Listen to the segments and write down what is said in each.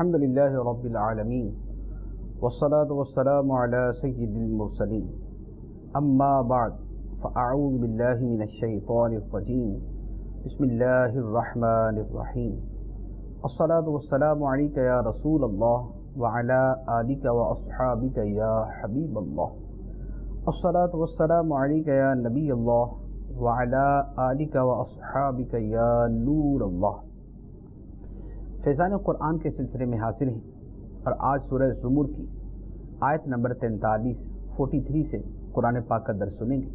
الحمد للہ رب العالمین والصلاة والسلام علی سید المرسلین اما بعد فاعوذ باللہ من الشیطان الرجیم بسم اللہ الرحمن الرحیم الصلاة والسلام علیک یا رسول اللہ وعلی آلک واصحابک یا حبیب اللہ الصلاة والسلام علیک یا نبی اللہ وعلی آلک واصحابک یا نور اللہ۔ فیضان قرآن کے سلسلے میں حاصل ہیں اور آج سورہ زمر کی آیت نمبر 43 سے قرآن پاک کا درس سنیں گے۔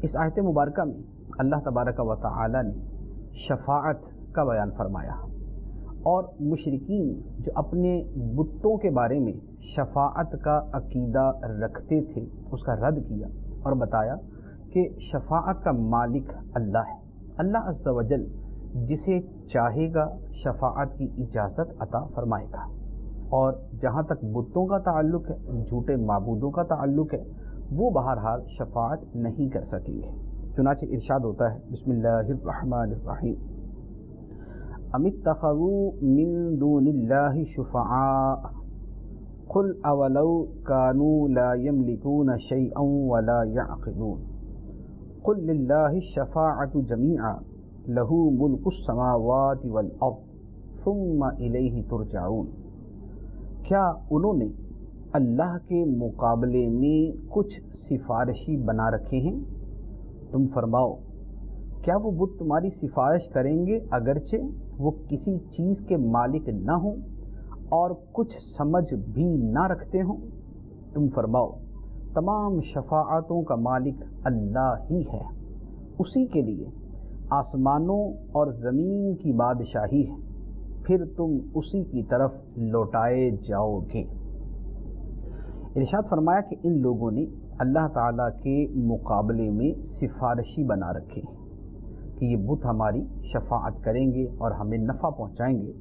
اس آیت مبارکہ میں اللہ تبارک و تعالی نے شفاعت کا بیان فرمایا اور مشرکین جو اپنے بتوں کے بارے میں شفاعت کا عقیدہ رکھتے تھے اس کا رد کیا اور بتایا کہ شفاعت کا مالک اللہ ہے۔ اللہ عز و جل جسے چاہے گا شفاعت کی اجازت عطا فرمائے گا، اور جہاں تک بتوں کا تعلق ہے، جھوٹے معبودوں کا تعلق ہے، وہ بہرحال شفاعت نہیں کر سکیں گے۔ چنانچہ ارشاد ہوتا ہے بسم اللہ الرحمن الرحیم ام اتخذوا من دون اللہ شفعاء قل اولو كانوا لا يملكون شيئا ولا يعقلون قل للہ الشفاعۃ جمیعا لہ ملک السماوات والارض ثم الیہ ترجعون۔ کیا انہوں نے اللہ کے مقابلے میں کچھ سفارشی بنا رکھے ہیں؟ تم فرماؤ کیا وہ بت تمہاری سفارش کریں گے اگرچہ وہ کسی چیز کے مالک نہ ہوں اور کچھ سمجھ بھی نہ رکھتے ہوں؟ تم فرماؤ تمام شفاعتوں کا مالک اللہ ہی ہے، اسی کے لیے آسمانوں اور زمین کی بادشاہی ہے، پھر تم اسی کی طرف لوٹائے جاؤ گے۔ ارشاد فرمایا کہ ان لوگوں نے اللہ تعالیٰ کے مقابلے میں سفارشی بنا رکھے ہیں کہ یہ بت ہماری شفاعت کریں گے اور ہمیں نفع پہنچائیں گے۔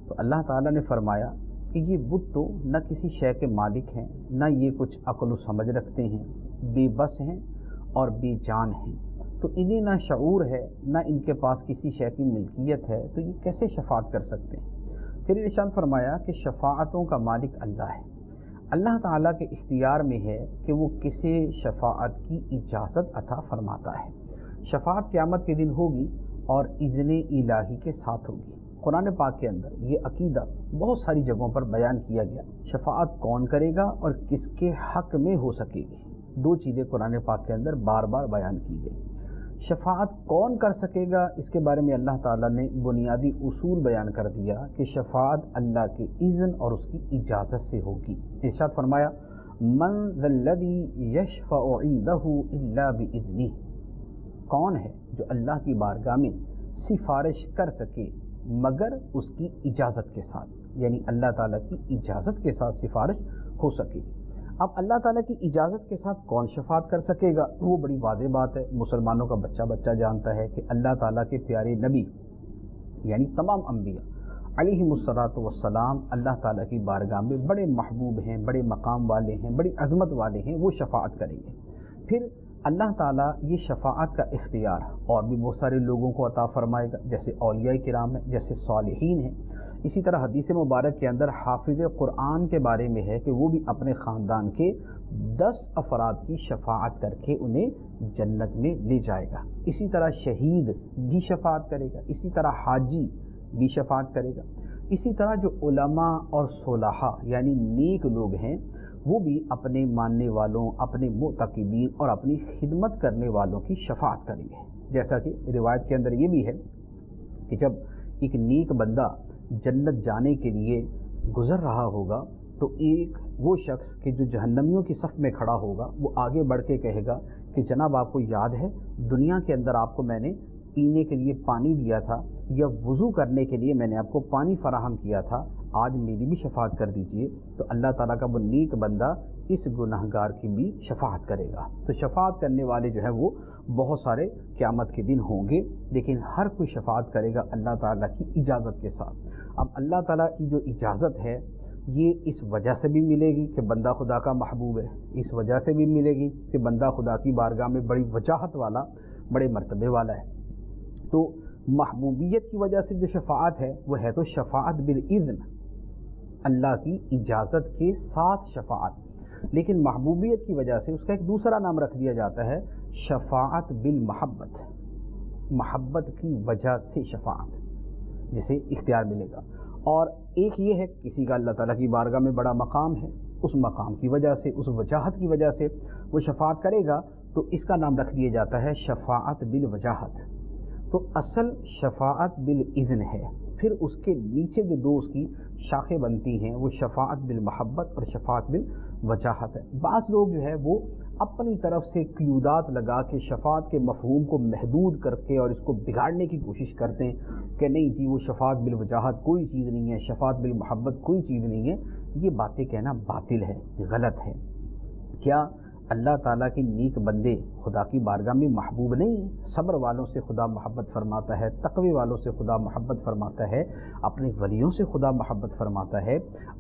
تو اللہ تعالیٰ نے فرمایا کہ یہ بت تو نہ کسی شے کے مالک ہیں، نہ یہ کچھ عقل و سمجھ رکھتے ہیں، بے بس ہیں اور بے جان ہیں، تو انہیں نہ شعور ہے نہ ان کے پاس کسی شے کی ملکیت ہے، تو یہ کیسے شفاعت کر سکتے ہیں؟ پھر ارشاد فرمایا کہ شفاعتوں کا مالک اللہ ہے۔ اللہ تعالیٰ کے اختیار میں ہے کہ وہ کسی شفاعت کی اجازت عطا فرماتا ہے۔ شفاعت قیامت کے دن ہوگی اور اذن الہی کے ساتھ ہوگی۔ قرآن پاک کے اندر یہ عقیدہ بہت ساری جگہوں پر بیان کیا گیا۔ شفاعت کون کرے گا اور کس کے حق میں ہو سکے گی، دو چیزیں قرآن پاک کے اندر بار بار بیان کی گئی۔ شفاعت کون کر سکے گا اس کے بارے میں اللہ تعالیٰ نے بنیادی اصول بیان کر دیا کہ شفاعت اللہ کے اذن اور اس کی اجازت سے ہوگی۔ ارشاد فرمایا من ذا الذی یشفع عندہ الا باذنہ، کون ہے جو اللہ کی بارگاہ میں سفارش کر سکے مگر اس کی اجازت کے ساتھ، یعنی اللہ تعالیٰ کی اجازت کے ساتھ سفارش ہو سکے۔ اب اللہ تعالیٰ کی اجازت کے ساتھ کون شفاعت کر سکے گا؟ وہ بڑی واضح بات ہے، مسلمانوں کا بچہ جانتا ہے کہ اللہ تعالیٰ کے پیارے نبی یعنی تمام انبیاء علیہم الصلاۃ والسلام اللہ تعالیٰ کی بارگاہ میں بڑے محبوب ہیں، بڑے مقام والے ہیں، بڑی عظمت والے ہیں، وہ شفاعت کریں گے۔ پھر اللہ تعالیٰ یہ شفاعت کا اختیار اور بھی بہت سارے لوگوں کو عطا فرمائے گا، جیسے اولیاء کرام ہیں، جیسے صالحین ہیں۔ اسی طرح حدیث مبارک کے اندر حافظ قرآن کے بارے میں ہے کہ وہ بھی اپنے خاندان کے 10 افراد کی شفاعت کر کے انہیں جنت میں لے جائے گا۔ اسی طرح شہید بھی شفاعت کرے گا، اسی طرح حاجی بھی شفاعت کرے گا، اسی طرح جو علماء اور صلحاء یعنی نیک لوگ ہیں وہ بھی اپنے ماننے والوں، اپنے معتقدین اور اپنی خدمت کرنے والوں کی شفاعت کریں گے۔ جیسا کہ روایت کے اندر یہ بھی ہے کہ جب ایک نیک بندہ جنت جانے کے لیے گزر رہا ہوگا تو ایک وہ شخص کہ جو جہنمیوں کی صف میں کھڑا ہوگا وہ آگے بڑھ کے کہے گا کہ جناب آپ کو یاد ہے دنیا کے اندر آپ کو میں نے پینے کے لیے پانی دیا تھا یا وضو کرنے کے لیے میں نے آپ کو پانی فراہم کیا تھا، آج میری بھی شفاعت کر دیجئے۔ تو اللہ تعالیٰ کا وہ نیک بندہ اس گناہگار کی بھی شفاعت کرے گا۔ تو شفاعت کرنے والے جو ہیں وہ بہت سارے قیامت کے دن ہوں گے، لیکن ہر کوئی شفاعت کرے گا اللہ تعالیٰ کی اجازت کے ساتھ۔ اب اللہ تعالیٰ کی جو اجازت ہے یہ اس وجہ سے بھی ملے گی کہ بندہ خدا کا محبوب ہے، اس وجہ سے بھی ملے گی کہ بندہ خدا کی بارگاہ میں بڑی وجاہت والا، بڑے مرتبے والا ہے۔ تو محبوبیت کی وجہ سے جو شفاعت ہے وہ ہے تو شفاعت بالاذن، اللہ کی اجازت کے ساتھ شفاعت، لیکن محبوبیت کی وجہ سے اس کا ایک دوسرا نام رکھ دیا جاتا ہے شفاعت بالمحبت، محبت کی وجہ سے شفاعت جسے اختیار ملے گا۔ اور ایک یہ ہے کسی کا اللہ تعالیٰ کی بارگاہ میں بڑا مقام ہے، اس مقام کی وجہ سے، اس وجاہت کی وجہ سے وہ شفاعت کرے گا تو اس کا نام رکھ دیا جاتا ہے شفاعت بالوجاہت۔ تو اصل شفاعت بالاذن ہے، پھر اس کے نیچے جو دو اس کی شاخیں بنتی ہیں وہ شفاعت بالمحبت اور شفاعت بالوجاہت ہے۔ بعض لوگ جو ہے وہ اپنی طرف سے قیودات لگا کے شفاعت کے مفہوم کو محدود کر کے اور اس کو بگاڑنے کی کوشش کرتے ہیں کہ نہیں جی وہ شفاعت بالوجاہت کوئی چیز نہیں ہے، شفاعت بالمحبت کوئی چیز نہیں ہے۔ یہ باتیں کہنا باطل ہے، غلط ہے۔ کیا اللہ تعالیٰ کے نیک بندے خدا کی بارگاہ میں محبوب نہیں ہیں؟ صبر والوں سے خدا محبت فرماتا ہے، تقوی والوں سے خدا محبت فرماتا ہے، اپنے ولیوں سے خدا محبت فرماتا ہے،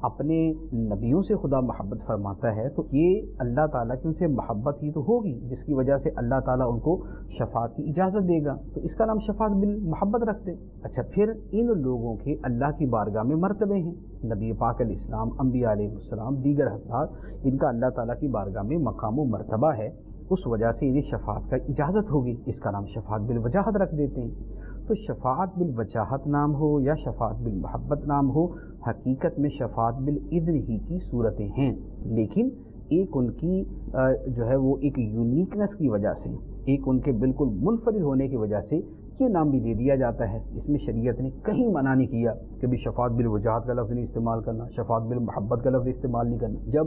اپنے نبیوں سے خدا محبت فرماتا ہے۔ تو یہ اللہ تعالیٰ کی ان سے محبت ہی تو ہوگی جس کی وجہ سے اللہ تعالیٰ ان کو شفاعت کی اجازت دے گا، تو اس کا نام شفاعت بالمحبت رکھ دیں۔ اچھا، پھر ان لوگوں کے اللہ کی بارگاہ میں مرتبے ہیں، نبی پاک علیہ السلام، انبیاء علیہ السلام، دیگر حضرات، ان کا اللہ تعالیٰ کی بارگاہ میں مقام و مرتبہ ہے، اس وجہ سے انہیں شفاعت کا اجازت ہوگی، اس کا نام شفاعت بالوجاہت رکھ دیتے ہیں۔ تو شفاعت بالوجاہت نام ہو یا شفاعت بالمحبت نام ہو، حقیقت میں شفاعت بالاذن ہی کی صورتیں ہیں، لیکن ایک ان کی جو ہے وہ ایک یونیکنس کی وجہ سے، ایک ان کے بالکل منفرد ہونے کی وجہ سے یہ نام بھی دے دیا جاتا ہے۔ اس میں شریعت نے کہیں منع نہیں کیا کہ بھی شفاعت بالوجاہت کا لفظ نہیں استعمال کرنا، شفاعت بالمحبت کا لفظ استعمال نہیں کرنا۔ جب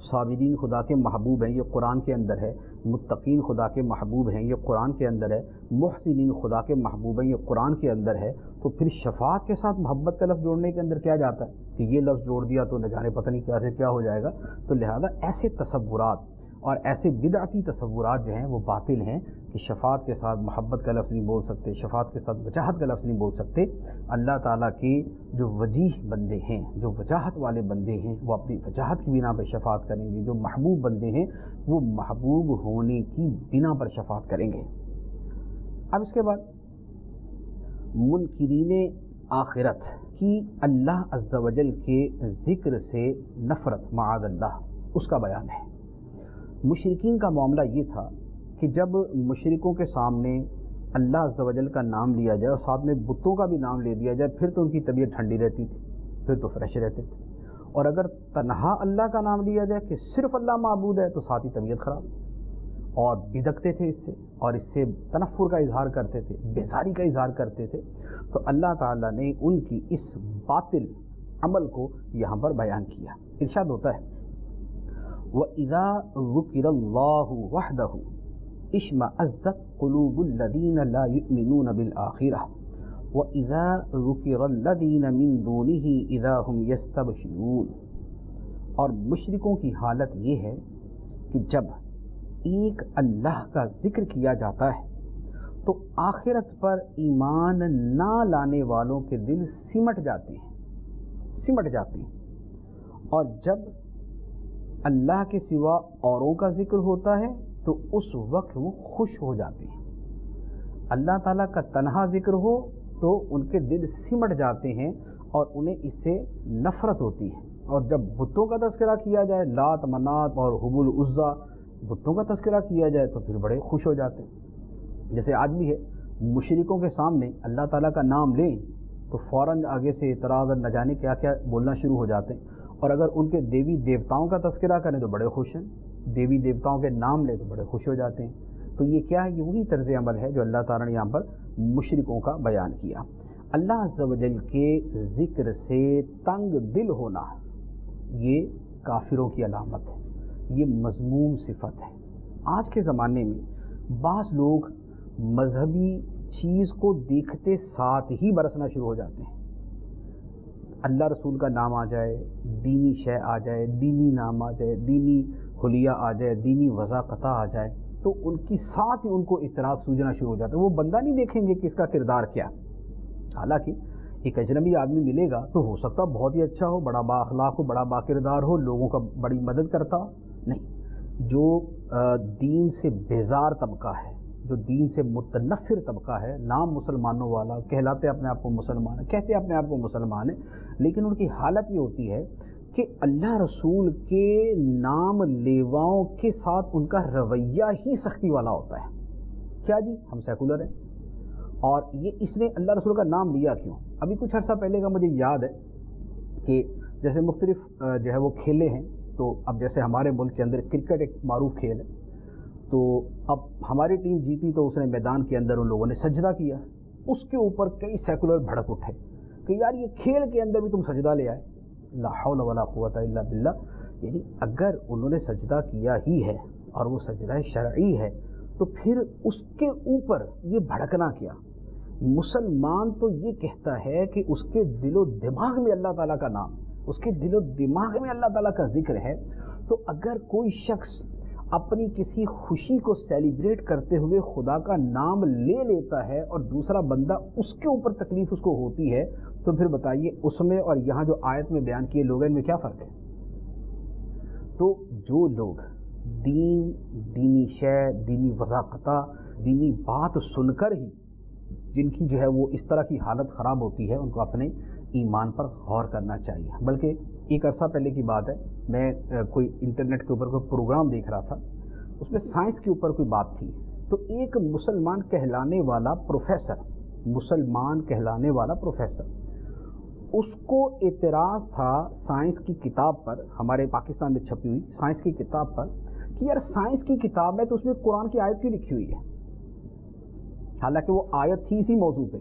صابرین خدا کے محبوب ہیں، یہ قرآن کے اندر ہے، متقین خدا کے محبوب ہیں، یہ قرآن کے اندر ہے، محسنین خدا کے محبوب ہیں، یہ قرآن کے اندر ہے، تو پھر شفاعت کے ساتھ محبت کا لفظ جوڑنے کے اندر کیا جاتا ہے کہ یہ لفظ جوڑ دیا تو نہ جانے پتہ نہیں کیا سے کیا ہو جائے گا۔ تو لہذا ایسے تصورات اور ایسے بدعتی تصورات جو ہیں وہ باطل ہیں کہ شفاعت کے ساتھ محبت کا لفظ نہیں بول سکتے، شفاعت کے ساتھ وجاہت کا لفظ نہیں بول سکتے۔ اللہ تعالیٰ کے جو وجیح بندے ہیں، جو وجاہت والے بندے ہیں، وہ اپنی وجاہت کی بنا پر شفاعت کریں گے۔ جو محبوب بندے ہیں وہ محبوب ہونے کی بنا پر شفاعت کریں گے۔ اب اس کے بعد منکرین آخرت کی اللہ عز و جل کے ذکر سے نفرت، معاذ اللہ، اس کا بیان ہے۔ مشرکین کا معاملہ یہ تھا کہ جب مشرکوں کے سامنے اللہ عز و جل کا نام لیا جائے اور ساتھ میں بتوں کا بھی نام لے دیا جائے پھر تو ان کی طبیعت ٹھنڈی رہتی تھی، پھر تو فریش رہتے تھے، اور اگر تنہا اللہ کا نام لیا جائے کہ صرف اللہ معبود ہے تو ساتھ ہی طبیعت خراب، اور بدکتے تھے اس سے، اور اس سے تنفر کا اظہار کرتے تھے، بیزاری کا اظہار کرتے تھے۔ تو اللہ تعالیٰ نے ان کی اس باطل عمل کو یہاں پر بیان کیا۔ ارشاد ہوتا ہے وَإِذَا ذُكِرَ اللَّهُ وَحْدَهُ اشْمَأَزَّتْ قُلُوبُ الَّذِينَ لَا يُؤْمِنُونَ بِالْآخِرَةِ وَإِذَا ذُكِرَ الَّذِينَ مِن دُونِهِ إِذَا هُمْ يَسْتَبْشِرُونَ۔ اور مشرکوں کی حالت یہ ہے کہ جب ایک اللہ کا ذکر کیا جاتا ہے تو آخرت پر ایمان نہ لانے والوں کے دل سمٹ جاتے ہیں، اور جب اللہ کے سوا اوروں کا ذکر ہوتا ہے تو اس وقت وہ خوش ہو جاتے ہیں۔ اللہ تعالیٰ کا تنہا ذکر ہو تو ان کے دل سمٹ جاتے ہیں اور انہیں اس سے نفرت ہوتی ہے، اور جب بتوں کا تذکرہ کیا جائے، لات منات اور حبل العزیٰ، بتوں کا تذکرہ کیا جائے تو پھر بڑے خوش ہو جاتے ہیں۔ جیسے آج بھی ہے، مشرکوں کے سامنے اللہ تعالیٰ کا نام لیں تو فوراً آگے سے اعتراض اور نہ جانے کیا کیا بولنا شروع ہو جاتے ہیں، اور اگر ان کے دیوی دیوتاؤں کا تذکرہ کریں تو بڑے خوش ہیں، دیوی دیوتاؤں کے نام لیں تو بڑے خوش ہو جاتے ہیں۔ تو یہ کیا ہے؟ یہ وہی طرز عمل ہے جو اللہ تعالیٰ نے یہاں پر مشرکوں کا بیان کیا۔ اللہ عز و جل کے ذکر سے تنگ دل ہونا یہ کافروں کی علامت ہے، یہ مذموم صفت ہے۔ آج کے زمانے میں بعض لوگ مذہبی چیز کو دیکھتے ساتھ ہی برسنا شروع ہو جاتے ہیں۔ اللہ رسول کا نام آ جائے، دینی شے آ جائے، دینی نام آ جائے، دینی حلیہ آ جائے، دینی وضاقتہ آ جائے تو ان کی ساتھ ہی ان کو اعتراض سوجنا شروع ہو جاتا ہے۔ وہ بندہ نہیں دیکھیں گے کہ اس کا کردار کیا، حالانکہ ایک اجنبی آدمی ملے گا تو ہو سکتا بہت ہی اچھا ہو، بڑا با اخلاق ہو، بڑا با کردار ہو، لوگوں کا بڑی مدد کرتا ہو، نہیں، جو دین سے بیزار طبقہ ہے، جو دین سے متنفر طبقہ ہے، نام مسلمانوں والا، کہلاتے اپنے آپ کو مسلمان ہیں، کہتے اپنے آپ کو مسلمان ہیں، لیکن ان کی حالت یہ ہوتی ہے کہ اللہ رسول کے نام لیواؤں کے ساتھ ان کا رویہ ہی سختی والا ہوتا ہے۔ کیا جی ہم سیکولر ہیں، اور یہ اس نے اللہ رسول کا نام لیا کیوں؟ ابھی کچھ عرصہ پہلے کا مجھے یاد ہے کہ جیسے مختلف جو ہے وہ کھیلے ہیں، تو اب جیسے ہمارے ملک کے اندر کرکٹ ایک معروف کھیل ہے، تو اب ہماری ٹیم جیتی تو اس نے میدان کے اندر ان لوگوں نے سجدہ کیا، اس کے اوپر کئی سیکولر بھڑک اٹھے کہ یار یہ کھیل کے اندر بھی تم سجدہ لے آئے، لا حول ولا قوت الا باللہ۔ یعنی اگر انہوں نے سجدہ کیا ہی ہے اور وہ سجدہ شرعی ہے تو پھر اس کے اوپر یہ بھڑکنا کیا؟ مسلمان تو یہ کہتا ہے کہ اس کے دل و دماغ میں اللہ تعالیٰ کا نام، اس کے دل و دماغ میں اللہ تعالیٰ کا ذکر ہے، تو اگر کوئی شخص اپنی کسی خوشی کو سیلیبریٹ کرتے ہوئے خدا کا نام لے لیتا ہے اور دوسرا بندہ اس کے اوپر تکلیف اس کو ہوتی ہے، تو پھر بتائیے اس میں اور یہاں جو آیت میں بیان کیے لوگ ان میں کیا فرق ہے؟ تو جو لوگ دین، دینی شے، دینی وضاقتہ، دینی بات سن کر ہی جن کی جو ہے وہ اس طرح کی حالت خراب ہوتی ہے، ان کو اپنے ایمان پر غور کرنا چاہیے۔ بلکہ ایک عرصہ پہلے کی بات ہے، میں کوئی انٹرنیٹ کے اوپر کوئی پروگرام دیکھ رہا تھا، اس میں سائنس کے اوپر کوئی بات تھی، تو ایک مسلمان کہلانے والا پروفیسر، مسلمان کہلانے والا پروفیسر، اس کو اعتراض تھا سائنس کی کتاب پر، ہمارے پاکستان میں چھپی ہوئی سائنس کی کتاب پر، کہ یار سائنس کی کتاب ہے تو اس میں قرآن کی آیت کیوں لکھی ہوئی ہے؟ حالانکہ وہ آیت تھی اسی موضوع پہ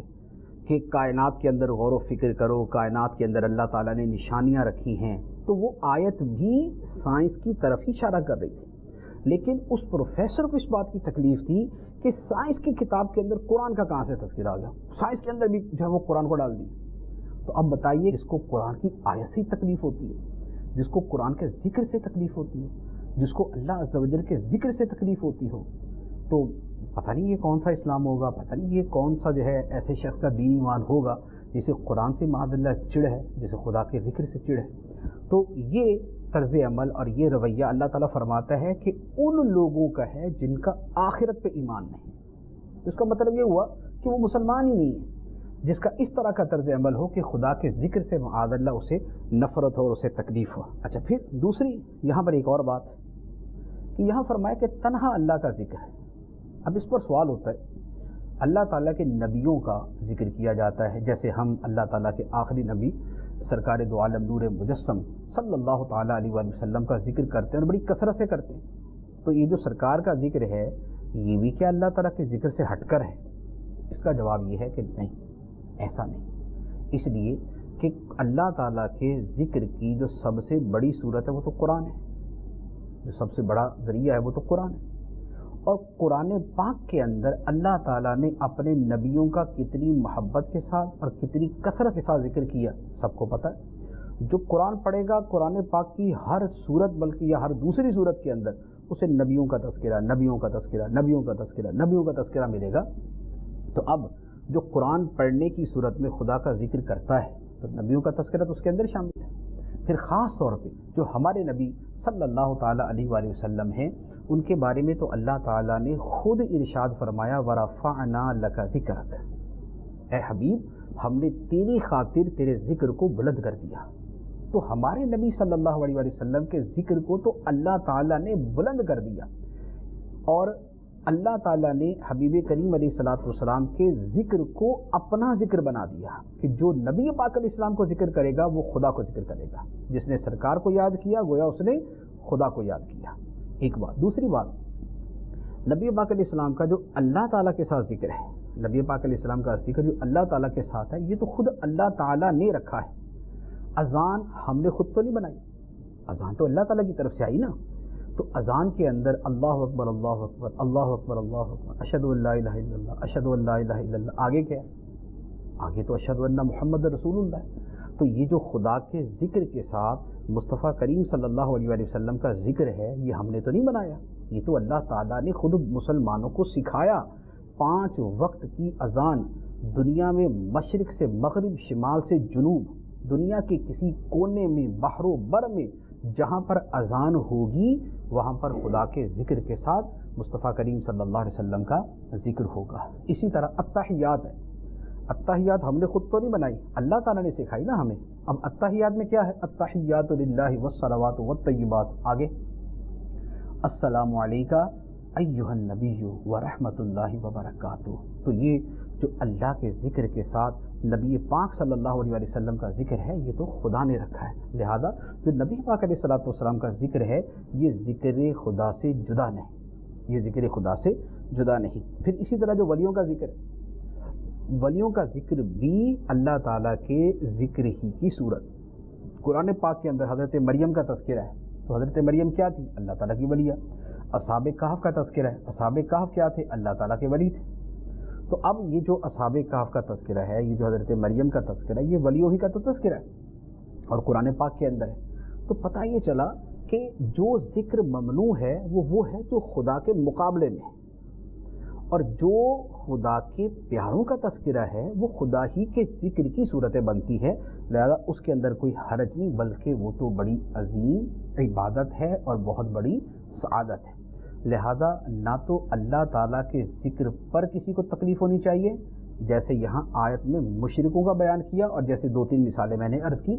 کہ کائنات کے اندر غور و فکر کرو، کائنات کے اندر اللہ تعالیٰ نے نشانیاں رکھی ہیں، تو وہ آیت بھی سائنس کی طرف ہی اشارہ کر رہی تھی، لیکن اس پروفیسر کو اس بات کی تکلیف تھی کہ سائنس کی کتاب کے اندر قرآن کا کہاں سے تذکرہ آ گیا، سائنس کے اندر بھی جو ہے وہ قرآن کو ڈال دی۔ تو اب بتائیے، جس کو قرآن کی آیت سے تکلیف ہوتی ہے، جس کو قرآن کے ذکر سے تکلیف ہوتی ہے، جس کو اللہ عز و جل کے ذکر سے تکلیف ہوتی ہو، تو پتہ نہیں یہ کون سا اسلام ہوگا، پتہ نہیں یہ کون سا جو ہے ایسے شخص کا دین ایمان ہوگا جسے قرآن سے معاذ اللہ چڑ ہے، جسے خدا کے ذکر سے چڑ ہے۔ تو یہ طرز عمل اور یہ رویہ اللہ تعالیٰ فرماتا ہے کہ ان لوگوں کا ہے جن کا آخرت پہ ایمان نہیں۔ اس کا مطلب یہ ہوا کہ وہ مسلمان ہی نہیں ہے، جس کا اس طرح کا طرز عمل ہو کہ خدا کے ذکر سے معاذ اللہ اسے نفرت ہو اور اسے تکلیف ہو۔ اچھا، پھر دوسری یہاں پر ایک اور بات کہ یہاں فرمایا کہ تنہا اللہ کا ذکر ہے۔ اب اس پر سوال ہوتا ہے، اللہ تعالیٰ کے نبیوں کا ذکر کیا جاتا ہے، جیسے ہم اللہ تعالیٰ کے آخری نبی سرکار دو عالم نور مجسم صلی اللہ تعالیٰ علیہ وآلہ وسلم کا ذکر کرتے ہیں اور بڑی کثرت سے کرتے ہیں، تو یہ جو سرکار کا ذکر ہے یہ بھی کیا اللہ تعالیٰ کے ذکر سے ہٹ کر ہے؟ اس کا جواب یہ ہے کہ نہیں، ایسا نہیں، اس لیے کہ اللہ تعالیٰ کے ذکر کی جو سب سے بڑی صورت ہے وہ تو قرآن ہے، جو سب سے بڑا ذریعہ ہے وہ تو قرآن ہے، اور قرآن پاک کے اندر اللہ تعالیٰ نے اپنے نبیوں کا کتنی محبت کے ساتھ اور کتنی کثرت کے ساتھ ذکر کیا سب کو پتہ ہے۔ جو قرآن پڑھے گا قرآن پاک کی ہر صورت، بلکہ یا ہر دوسری صورت کے اندر اسے نبیوں کا تذکرہ، نبیوں کا تذکرہ، نبیوں کا تذکرہ، نبیوں کا تذکرہ ملے گا۔ تو اب جو قرآن پڑھنے کی صورت میں خدا کا ذکر کرتا ہے تو نبیوں کا تذکرہ تو اس کے اندر شامل ہے۔ پھر خاص طور پہ جو ہمارے نبی صلی اللہ تعالیٰ علیہ وآلہ وسلم ہیں، ان کے بارے میں تو اللہ تعالیٰ نے خود ارشاد فرمایا وَرَفَعْنَا لَكَ ذِكْرَكَ، اے حبیب ہم نے تیری خاطر تیرے ذکر کو بلند کر دیا۔ تو ہمارے نبی صلی اللہ علیہ وآلہ وسلم کے ذکر کو تو اللہ تعالیٰ نے بلند کر دیا، اور اللہ تعالیٰ نے حبیب کریم علیہ الصلوۃ والسلام کے ذکر کو اپنا ذکر بنا دیا کہ جو نبی پاک علیہ السلام کو ذکر کرے گا وہ خدا کو ذکر کرے گا، جس نے سرکار کو یاد کیا گویا اس نے خدا کو یاد کیا۔ ایک بات، دوسری بات، نبی پاک علیہ السلام کا جو اللہ تعالیٰ کے ساتھ ذکر ہے، نبی پاک علیہ السلام کا ذکر جو اللہ تعالیٰ کے ساتھ ہے، یہ تو خود اللہ تعالیٰ نے رکھا ہے۔ اذان ہم نے خود تو نہیں بنائی، اذان تو اللہ تعالیٰ کی طرف سے آئی نا، تو اذان کے اندر اللہ اکبر اللہ اکبر اللہ اکبر اللہ اکبر اشہد ان لا الہ الا اللہ اشہد ان لا الہ الا اللہ، آگے کیا ہے؟ آگے تو اشہد ان محمد رسول اللہ ہے۔ تو یہ جو خدا کے ذکر کے ساتھ مصطفیٰ کریم صلی اللہ علیہ وآلہ وسلم کا ذکر ہے، یہ ہم نے تو نہیں بنایا، یہ تو اللہ تعالیٰ نے خود مسلمانوں کو سکھایا۔ 5 وقت کی اذان دنیا میں مشرق سے مغرب، شمال سے جنوب، دنیا کے کسی کونے میں، بحر و بر میں جہاں پر اذان ہوگی وہاں پر خدا کے ذکر کے ساتھ مصطفیٰ کریم صلی اللہ علیہ وسلم کا ذکر ہوگا۔ اسی طرح التحیات ہے، التحیات ہم نے خود تو نہیں بنائی، اللہ تعالیٰ نے سکھائی نا ہمیں۔ اب التحیات میں کیا ہے؟ التحیات للہ والصلوات والطیبات، آگے السلام علیکہ ایھا النبی ورحمۃ اللہ وبرکاتہ۔ تو یہ جو اللہ کے ذکر کے ساتھ نبی پاک صلی اللہ علیہ وسلم کا ذکر ہے یہ تو خدا نے رکھا ہے، لہذا جو نبی پاک علیہ الصلوۃ والسلام کا ذکر ہے یہ ذکر خدا سے جدا نہیں، یہ ذکر خدا سے جدا نہیں۔ پھر اسی طرح جو ولیوں کا ذکر ہے، ولیوں کا ذکر بھی اللہ تعالیٰ کے ذکر ہی کی صورت۔ قرآن پاک کے اندر حضرت مریم کا تذکرہ ہے، تو حضرت مریم کیا تھی؟ اللہ تعالیٰ کی ولیہ۔ اصحاب کہف کا تذکرہ ہے، اصحاب کہف کیا تھے؟ اللہ تعالیٰ کے ولی تھے۔ تو اب یہ جو اصحاب کہف کا تذکرہ ہے، یہ جو حضرت مریم کا تذکرہ ہے، یہ ولیوں ہی کا تو تذکرہ ہے اور قرآن پاک کے اندر ہے۔ تو پتہ یہ چلا کہ جو ذکر ممنوع ہے وہ ہے جو خدا کے مقابلے میں ہے، اور جو خدا کے پیاروں کا تذکرہ ہے وہ خدا ہی کے ذکر کی صورتیں بنتی ہے، لہذا اس کے اندر کوئی حرج نہیں، بلکہ وہ تو بڑی عظیم عبادت ہے اور بہت بڑی سعادت ہے۔ لہذا نہ تو اللہ تعالیٰ کے ذکر پر کسی کو تکلیف ہونی چاہیے، جیسے یہاں آیت میں مشرکوں کا بیان کیا اور جیسے 2-3 مثالیں میں نے عرض کی،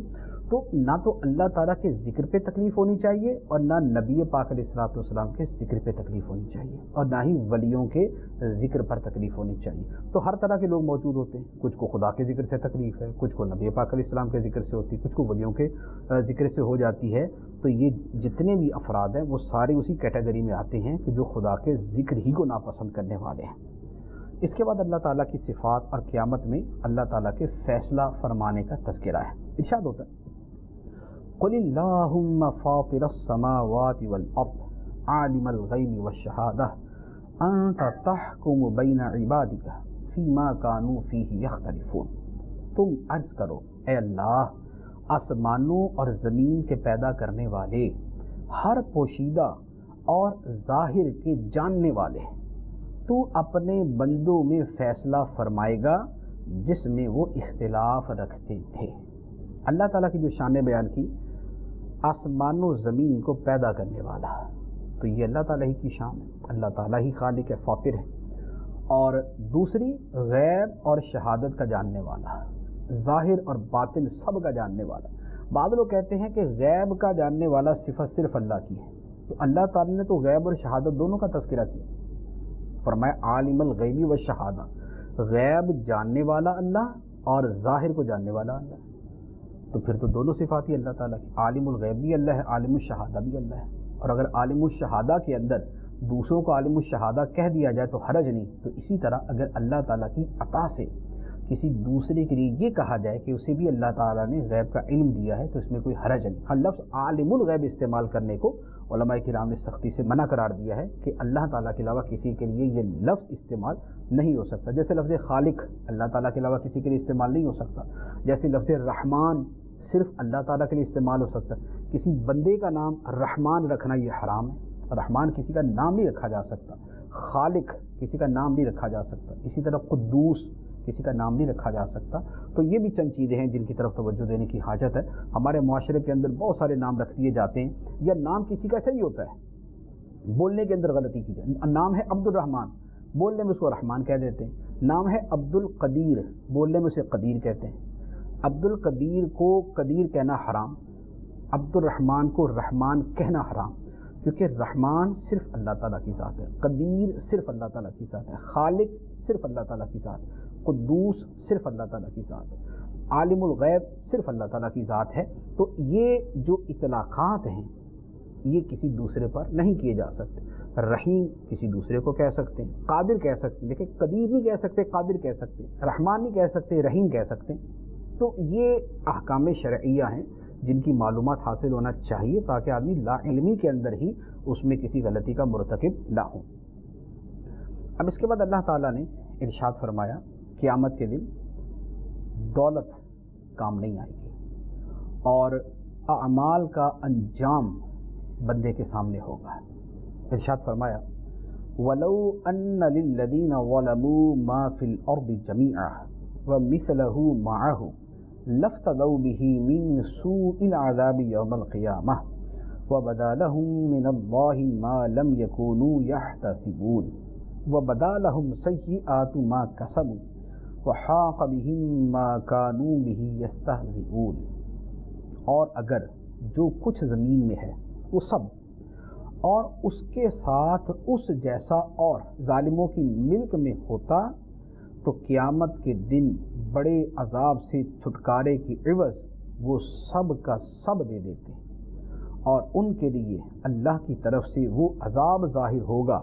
تو نہ تو اللہ تعالیٰ کے ذکر پہ تکلیف ہونی چاہیے اور نہ نبی پاک علیہ الصلوۃ والسلام کے ذکر پہ تکلیف ہونی چاہیے، اور نہ ہی ولیوں کے ذکر پر تکلیف ہونی چاہیے۔ تو ہر طرح کے لوگ موجود ہوتے ہیں، کچھ کو خدا کے ذکر سے تکلیف ہے، کچھ کو نبی پاک علیہ السلام کے ذکر سے ہوتی ہے، کچھ کو ولیوں کے ذکر سے ہو جاتی ہے۔ تو یہ جتنے بھی افراد ہیں وہ سارے اسی کیٹیگری میں آتے ہیں کہ جو خدا کے ذکر ہی کو ناپسند کرنے والے ہیں۔ اس کے بعد اللہ تعالیٰ کی صفات اور قیامت میں اللہ تعالیٰ کے فیصلہ فرمانے کا تذکرہ ہے۔ ارشاد ہوتا ہے قل اللہم فاطر السماوات والارض عالم الغیب والشہادہ انت تحکم بین عبادک فیما کانوا فیہ یختلفون۔ تم عرض کرو اے اللہ، آسمانوں اور زمین کے پیدا کرنے والے، ہر پوشیدہ اور ظاہر کے جاننے والے، تو اپنے بندوں میں فیصلہ فرمائے گا جس میں وہ اختلاف رکھتے تھے۔ اللہ تعالیٰ کی جو شان بیان کی، آسمان و زمین کو پیدا کرنے والا، تو یہ اللہ تعالیٰ ہی کی شان ہے، اللہ تعالیٰ ہی خالق ہے، فاطر ہے۔ اور دوسری غیب اور شہادت کا جاننے والا، ظاہر اور باطن سب کا جاننے والا۔ بعض لوگ کہتے ہیں کہ غیب کا جاننے والا صفت صرف اللہ کی ہے، تو اللہ تعالیٰ نے تو غیب اور شہادت دونوں کا تذکرہ کیا، فرمایا عالم الغیب والشہادہ، غیب جاننے والا اللہ اور ظاہر کو جاننے والا اللہ، تو پھر تو دونوں صفات ہی اللہ تعالیٰ کی، عالم الغیب بھی اللہ ہے، عالم الشہادہ بھی اللہ ہے۔ اور اگر عالم الشہادہ کے اندر دوسروں کو عالم الشہادہ کہہ دیا جائے تو حرج نہیں، تو اسی طرح اگر اللہ تعالیٰ کی عطا سے کسی دوسرے کے لیے یہ کہا جائے کہ اسے بھی اللہ تعالیٰ نے غیب کا علم دیا ہے تو اس میں کوئی حرج نہیں۔ ہر لفظ عالم الغیب استعمال کرنے کو علماء کرام نے سختی سے منع قرار دیا ہے کہ اللہ تعالیٰ کے علاوہ کسی کے لیے یہ لفظ استعمال نہیں ہو سکتا، جیسے لفظ خالق اللہ تعالیٰ کے علاوہ کسی کے لیے استعمال نہیں ہو سکتا، جیسے لفظ رحمان صرف اللہ تعالیٰ کے لیے استعمال ہو سکتا ہے۔ کسی بندے کا نام رحمان رکھنا یہ حرام ہے، رحمان کسی کا نام نہیں رکھا جا سکتا، خالق کسی کا نام نہیں رکھا جا سکتا، اسی طرح قدوس کسی کا نام نہیں رکھا جا سکتا۔ تو یہ بھی چند چیزیں ہیں جن کی طرف توجہ دینے کی حاجت ہے۔ ہمارے معاشرے کے اندر بہت سارے نام رکھ دیے جاتے ہیں، یا نام کسی کا صحیح ہوتا ہے، بولنے کے اندر غلطی کی جائے، نام ہے عبد الرحمن، بولنے میں اس کو رحمان کہہ دیتے ہیں، نام ہے عبد القدیر، بولنے میں اسے قدیر کہتے ہیں۔ عبد القدیر کو قدیر کہنا حرام، عبد الرحمن کو رحمان کہنا حرام، کیونکہ رحمان صرف اللہ تعالیٰ کی ذات ہے، قدیر صرف اللہ تعالیٰ کی ذات ہے، خالق صرف اللہ تعالیٰ کی ذات ہے، قدوس صرف اللہ تعالیٰ کی ذات ہے، عالم الغیب صرف اللہ تعالیٰ کی ذات ہے۔ تو یہ جو اطلاقات ہیں یہ کسی دوسرے پر نہیں کیے جا سکتے۔ رحیم کسی دوسرے کو کہہ سکتے ہیں، قادر کہہ سکتے ہیں، لیکن قدیر نہیں کہہ سکتے، قادر کہہ سکتے ہیں، رحمان نہیں کہہ سکتے، رحیم کہہ سکتے ہیں۔ تو یہ احکام شرعیہ ہیں جن کی معلومات حاصل ہونا چاہیے تاکہ آدمی لا علمی کے اندر ہی اس میں کسی غلطی کا مرتکب نہ ہو۔ اب اس کے بعد اللہ تعالیٰ نے ارشاد فرمایا قیامت کے دن دولت کام نہیں آئے گی اور اعمال کا انجام بندے کے سامنے ہوگا۔ ارشاد فرمایا وَلَوْ أَنَّ لِلَّذِينَ ظَلَمُوا مَا فِي الْأَرْضِ جَمِيعًا وَمِثْلَهُ مَعَهُ لَافْتَدَوْا بِهِ مِنْ سُوءِ الْعَذَابِ يَوْمَ الْقِيَامَةِ وَبَدَا لَهُم مِّنَ اللَّهِ مَا لَمْ يَكُونُوا يَحْتَسِبُونَ وَبَدَا لَهُمْ سَيِّئَاتُ مَا كَسَبُوا وَحَاقَ بِهِم مَّا كَانُوا بِهِ يَسْتَهْزِئُونَ، اور اگر جو کچھ زمین میں ہے وہ سب اور اس کے ساتھ اس جیسا اور ظالموں کی ملک میں ہوتا تو قیامت کے دن بڑے عذاب سے چھٹکارے کی عوض وہ سب کا سب دے دیتے، اور ان کے لیے اللہ کی طرف سے وہ عذاب ظاہر ہوگا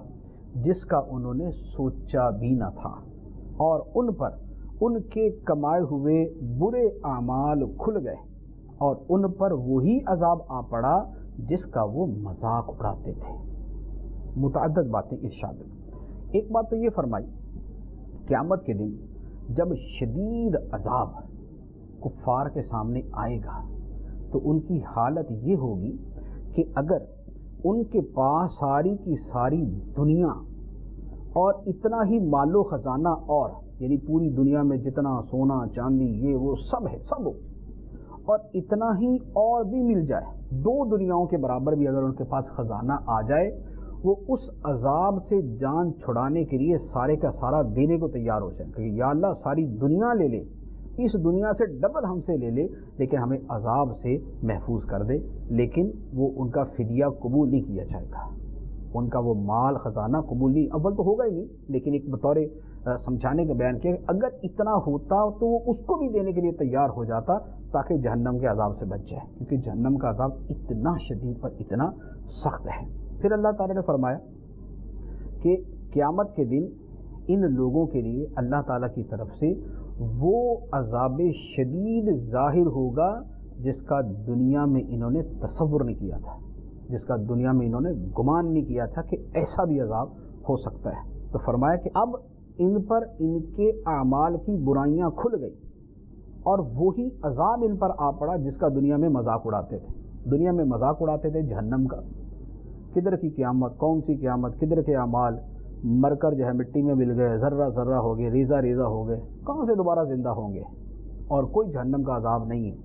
جس کا انہوں نے سوچا بھی نہ تھا، اور ان پر ان کے کمائے ہوئے برے اعمال کھل گئے، اور ان پر وہی عذاب آ پڑا جس کا وہ مذاق اڑاتے تھے۔ متعدد باتیں ارشاد ہوئی۔ ایک بات تو یہ فرمائی، قیامت کے دن جب شدید عذاب کفار کے سامنے آئے گا تو ان کی حالت یہ ہوگی کہ اگر ان کے پاس ساری کی ساری دنیا اور اتنا ہی مال و خزانہ اور یعنی پوری دنیا میں جتنا سونا چاندی یہ وہ سب ہے سب ہو، اور اتنا ہی اور بھی مل جائے، دو دنیاؤں کے برابر بھی اگر ان کے پاس خزانہ آ جائے، وہ اس عذاب سے جان چھڑانے کے لیے سارے کا سارا دینے کو تیار ہو جائے کہ یا اللہ ساری دنیا لے لے، اس دنیا سے ڈبل ہم سے لے لے، لیکن ہمیں عذاب سے محفوظ کر دے۔ لیکن وہ ان کا فدیہ قبول نہیں کیا جائے گا، ان کا وہ مال خزانہ قبول نہیں، اول تو ہوگا ہی نہیں، لیکن ایک بطور سمجھانے کا بیان کیا اگر اتنا ہوتا تو وہ اس کو بھی دینے کے لیے تیار ہو جاتا تاکہ جہنم کے عذاب سے بچ جائے، کیونکہ جہنم کا عذاب اتنا شدید اور اتنا سخت ہے۔ پھر اللہ تعالیٰ نے فرمایا کہ قیامت کے دن ان لوگوں کے لیے اللہ تعالیٰ کی طرف سے وہ عذاب شدید ظاہر ہوگا جس کا دنیا میں انہوں نے تصور نہیں کیا تھا، جس کا دنیا میں انہوں نے گمان نہیں کیا تھا کہ ایسا بھی عذاب ہو سکتا ہے۔ تو فرمایا کہ اب ان پر ان کے اعمال کی برائیاں کھل گئی اور وہی عذاب ان پر آ پڑا جس کا دنیا میں مذاق اڑاتے تھے۔ دنیا میں مذاق اڑاتے تھے جہنم کا، کدھر کی قیامت، کون سی قیامت، کدھر کے اعمال مر کر جو ہے مٹی میں مل گئے، ذرہ ذرہ ہو گئے، ریزہ ریزہ ہو گئے، کہاں سے دوبارہ زندہ ہوں گے، اور کوئی جہنم کا عذاب نہیں ہے۔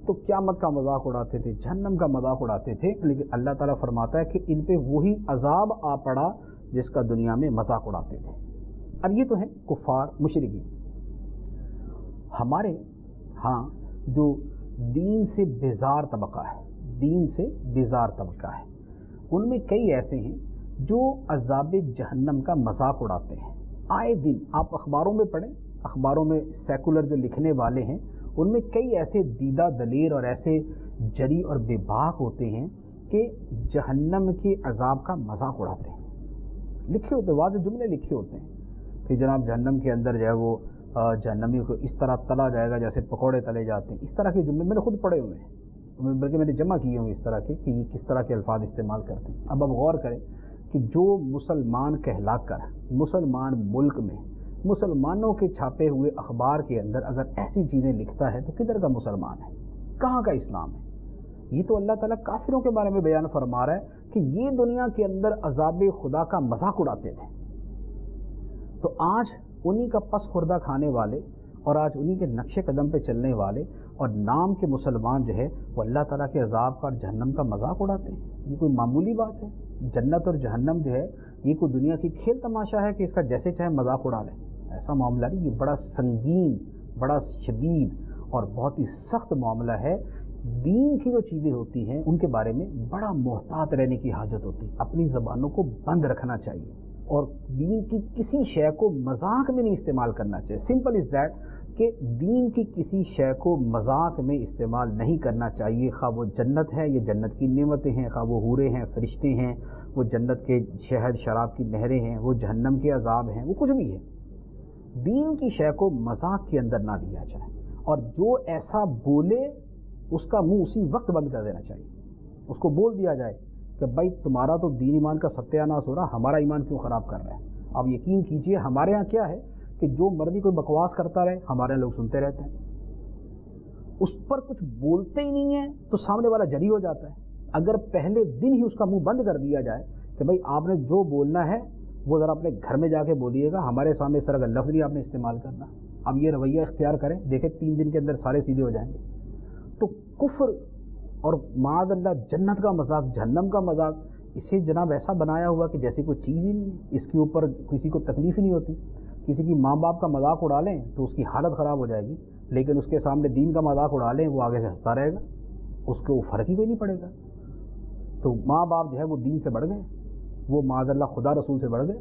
تو قیامت کا مذاق اڑاتے تھے، جہنم کا مذاق اڑاتے تھے، لیکن اللہ تعالیٰ فرماتا ہے کہ ان پہ وہی عذاب آ پڑا جس کا دنیا میں مذاق اڑاتے تھے۔ اب یہ تو ہیں کفار مشرکین۔ ہمارے ہاں جو دین سے بیزار طبقہ ہے، دین سے بیزار طبقہ ہے، ان میں کئی ایسے ہیں جو عذاب جہنم کا مذاق اڑاتے ہیں۔ آئے دن آپ اخباروں میں پڑھیں، اخباروں میں سیکولر جو لکھنے والے ہیں ان میں کئی ایسے دیدہ دلیر اور ایسے جری اور بے باک ہوتے ہیں کہ جہنم کے عذاب کا مذاق اڑاتے ہیں، لکھے ہوتے واضح جملے لکھے ہوتے ہیں کہ جناب جہنم کے اندر جو ہے وہ جہنمی کو اس طرح تلا جائے گا جیسے پکوڑے تلے جاتے ہیں، اس طرح کے جملے میں نے خود پڑھے ہوئے ہیں، بلکہ میں نے جمع کیے ہوئے اس طرح کے کہ یہ کس طرح کے الفاظ استعمال کرتے ہیں۔ اب غور کریں کہ جو مسلمان کہلا کر مسلمان ملک میں مسلمانوں کے چھاپے ہوئے اخبار کے اندر اگر ایسی چیزیں لکھتا ہے تو کدھر کا مسلمان ہے، کہاں کا اسلام ہے؟ یہ تو اللہ تعالیٰ کافروں کے بارے میں بیان فرما رہا ہے کہ یہ دنیا کے اندر عذاب خدا کا مذاق اڑاتے تھے۔ تو آج انہی کا پس خوردہ کھانے والے اور آج انہی کے نقش قدم پہ چلنے والے اور نام کے مسلمان جو ہے وہ اللہ تعالیٰ کے عذاب کا اور جہنم کا مذاق اڑاتے ہیں۔ یہ کوئی معمولی بات ہے؟ جنت اور جہنم جو ہے یہ کوئی دنیا کی کھیل تماشا ہے کہ اس کا جیسے چاہے مذاق اڑا لیں؟ ایسا معاملہ نہیں، یہ بڑا سنگین، بڑا شدید اور بہت ہی سخت معاملہ ہے۔ دین کی جو چیزیں ہوتی ہیں ان کے بارے میں بڑا محتاط رہنے کی حاجت ہوتی ہے، اپنی زبانوں کو بند رکھنا چاہیے اور دین کی کسی شے کو مذاق میں نہیں استعمال کرنا چاہیے۔ سمپل از دیٹ کہ دین کی کسی شے کو مذاق میں استعمال نہیں کرنا چاہیے، خواہ وہ جنت ہے، یہ جنت کی نعمتیں ہیں، خواہ وہ حوریں ہیں، فرشتے ہیں، وہ جنت کے شہد شراب کی نہریں ہیں، وہ جہنم کے عذاب ہیں، وہ کچھ بھی ہے، دین کی شے کو مذاق کے اندر نہ لیا جائے، اور جو ایسا بولے اس کا منہ اسی وقت بند کر دینا چاہیے، اس کو بول دیا جائے کہ بھائی تمہارا تو دین ایمان کا ستیہ ناش ہو رہا، ہمارا ایمان کیوں خراب کر رہا ہے؟ آپ یقین کیجئے ہمارے ہاں کیا ہے کہ جو مرضی کوئی بکواس کرتا رہے ہمارے لوگ سنتے رہتے ہیں، اس پر کچھ بولتے ہی نہیں ہیں تو سامنے والا جری ہو جاتا ہے۔ اگر پہلے دن ہی اس کا منہ بند کر دیا جائے کہ بھائی آپ نے جو بولنا ہے وہ ذرا اپنے گھر میں جا کے بولیے گا، ہمارے سامنے اس طرح کا لفظ نہیں آپ نے استعمال کرنا، اب یہ رویہ اختیار کریں، دیکھیں 3 دن کے اندر سارے سیدھے ہو جائیں گے۔ تو کفر اور معاذ اللہ جنت کا مذاق جہنم کا مذاق، اسے جناب ایسا بنایا ہوا کہ جیسے کوئی چیز ہی نہیں ہے، اس کے اوپر کسی کو تکلیف ہی نہیں ہوتی. کسی کی ماں باپ کا مذاق اڑا لیں تو اس کی حالت خراب ہو جائے گی، لیکن اس کے سامنے دین کا مذاق اڑا لیں وہ آگے سے ہنستا رہے گا، اس کو فرق ہی کوئی نہیں پڑے گا. تو ماں باپ جو ہے وہ دین سے بڑھ گئے، وہ معاذ اللہ خدا رسول سے بڑھ گئے،